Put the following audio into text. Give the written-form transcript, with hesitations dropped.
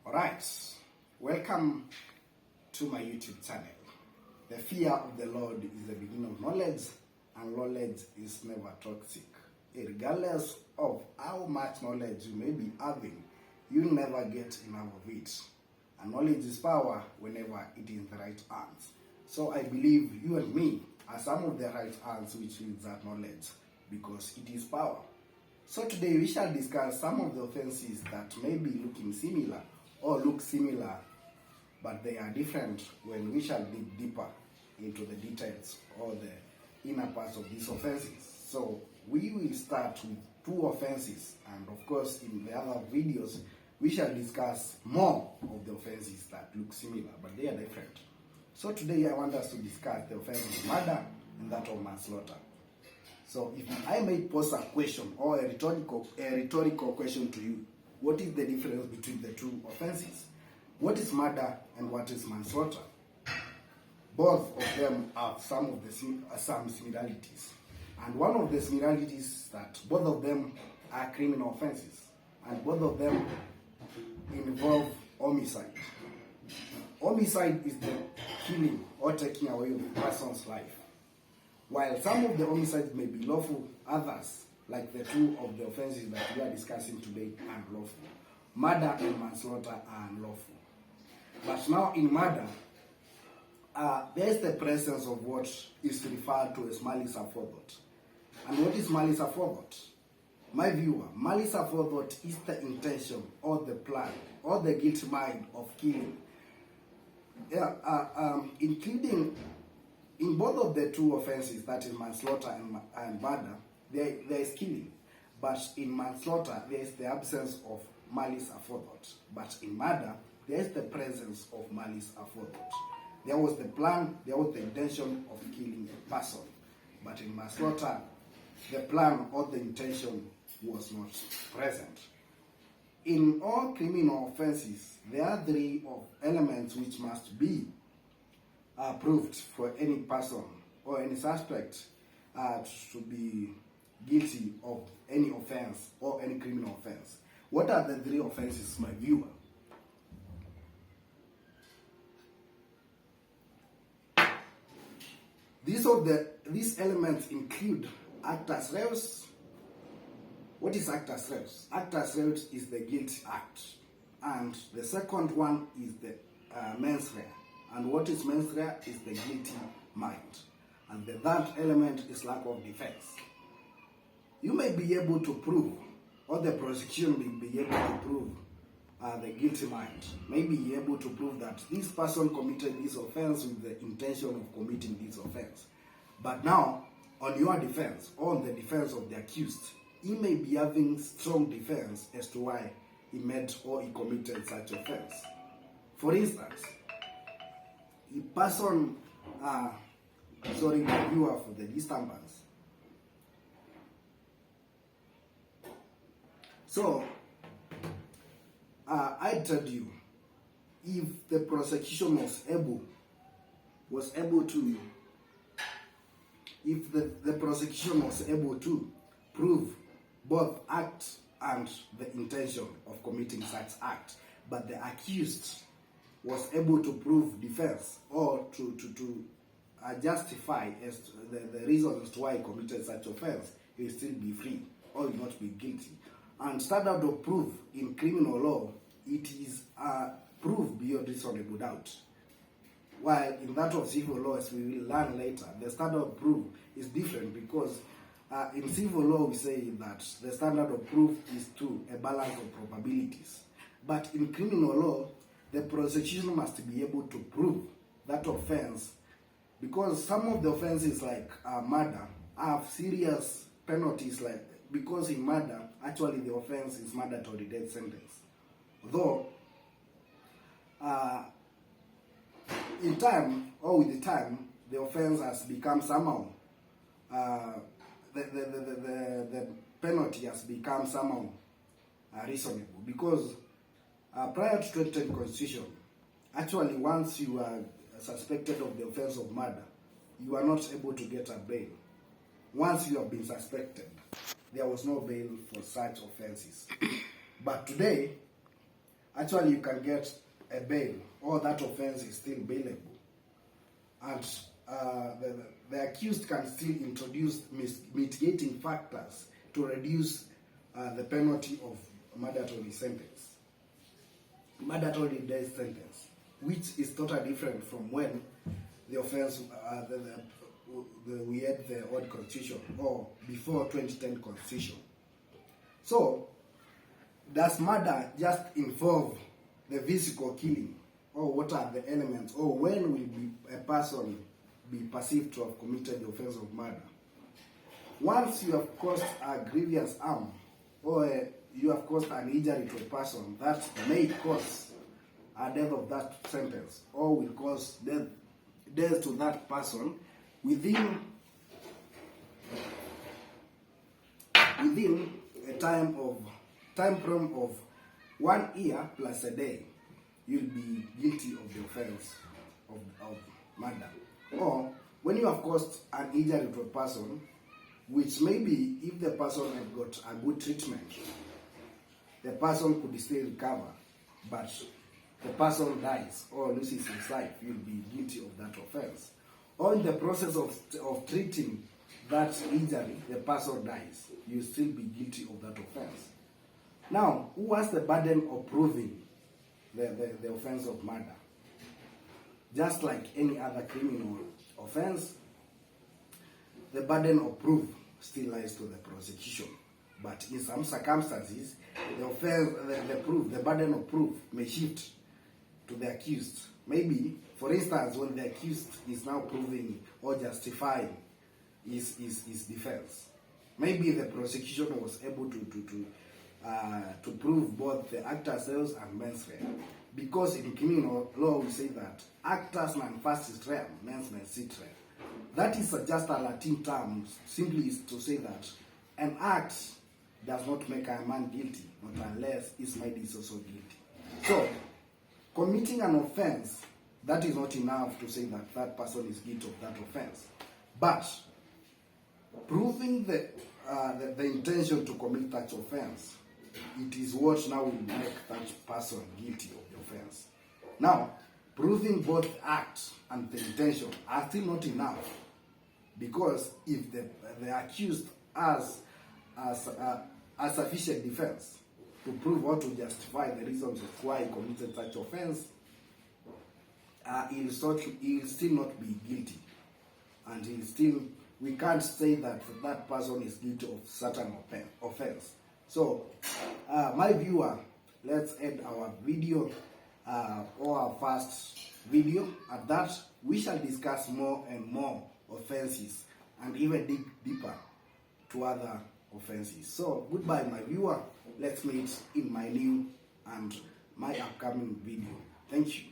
Alright, welcome to my YouTube channel. The fear of the Lord is the beginning of knowledge, and knowledge is never toxic. Regardless of how much knowledge you may be having, you never get enough of it. And knowledge is power whenever it is in the right hands. So I believe you and me are some of the right hands which leads that knowledge, because it is power. So today we shall discuss some of the offenses that may be looking similar or look similar, but they are different when we shall dig deeper into the details or the inner parts of these offenses. So we will start with two offenses, and of course in the other videos we shall discuss more of the offenses that look similar, but they are different. So today I want us to discuss the offense of murder and that of manslaughter. So if I may pose a question or a rhetorical question to you, what is the difference between the two offenses? What is murder and what is manslaughter? Both of them have some similarities. And one of the similarities is that both of them are criminal offenses, and both of them involve homicide. Homicide is the killing or taking away of a person's life. While some of the homicides may be lawful, others, like the two of the offenses that we are discussing today, are unlawful. Murder and manslaughter are unlawful. But now in murder, there is the presence of what is referred to as malice aforethought. And what is malice aforethought? My viewer, malice aforethought is the intention or the plan or the guilty mind of killing. Including in both of the two offenses, that is manslaughter and murder, there is killing. But in manslaughter, there is the absence of malice aforethought. But in murder, there is the presence of malice aforethought. There was the plan, there was the intention of killing a person. But in manslaughter, the plan or the intention was not present. In all criminal offenses, there are three elements which must be proved for any person or any suspect to be guilty of any offense or any criminal offense. What are the three offenses, my viewer? These elements include actus reus. What is actus reus? Actus reus is the guilty act, and the second one is the mens rea. And what is mens rea is the guilty mind. And the third element is lack of defense. You may be able to prove, or the prosecution may be able to prove the guilty mind, may be able to prove that this person committed this offense with the intention of committing this offense. But now, on your defense, or on the defense of the accused, he may be having strong defense as to why he made or he committed such offense. For instance, a person, the viewer for the disturbance. So, I told you, if the prosecution was able to, if the prosecution was able to prove both act and the intention of committing such act, but the accused was able to prove defense or to justify as to the reasons as to why he committed such offense, he will still be free or will not be guilty. And standard of proof in criminal law, it is proof beyond reasonable doubt. While in that of civil law, as we will learn later, the standard of proof is different, because in civil law we say that the standard of proof is a balance of probabilities. But in criminal law, the prosecution must be able to prove that offense, because some of the offenses like murder have serious penalties, because in murder, actually the offense is mandatory death sentence. Though, in time, or with the time, the offense has become somehow, the penalty has become somehow reasonable, because prior to 2010 Constitution, actually once you are suspected of the offense of murder, you are not able to get a bail. Once you have been suspected, there was no bail for such offenses. But today, actually you can get a bail, or that offense is still bailable. And the accused can still introduce mitigating factors to reduce the penalty of mandatory death sentence, which is totally different from when the offense we had the old constitution, or before 2010 constitution. So does murder just involve the physical killing, or what are the elements, or when will a person be perceived to have committed the offense of murder? Once you have caused a grievous harm, or you have caused an injury to a person that may cause a death of that sentence, or will cause death to that person within a time frame of 1 year plus a day, you'll be guilty of the offense of murder. Or when you have caused an injury to a person, which maybe if the person had got a good treatment, the person could still recover, but the person dies or loses his life, you'll be guilty of that offense. Or in the process of treating that injury, the person dies, you'll still be guilty of that offense. Now, who has the burden of proving the offense of murder? Just like any other criminal offense, the burden of proof still lies to the prosecution. But in some circumstances, the burden of proof may shift to the accused. Maybe, for instance, when the accused is now proving or justifying his defense, maybe the prosecution was able to prove both the actus reus and mens rea. Because in criminal law we say that actus non facis reum, mens non sit rem. That is just a Latin term, simply is to say that an act does not make a man guilty, not unless his mind is also guilty. So, committing an offense, that is not enough to say that that person is guilty of that offense. But proving the intention to commit that offense, it is what now will make that person guilty of the offense. Now, proving both act and the intention are still not enough, because if the accused has a sufficient defense to prove or to justify the reasons of why he committed such offense, he'll still not be guilty, and we can't say that that person is guilty of certain offense. So, my viewer, let's end our video, or our first video. At that, we shall discuss more and more offenses, and even dig deeper to other offenses. So, goodbye, my viewer. Let's meet in my new and my upcoming video. Thank you.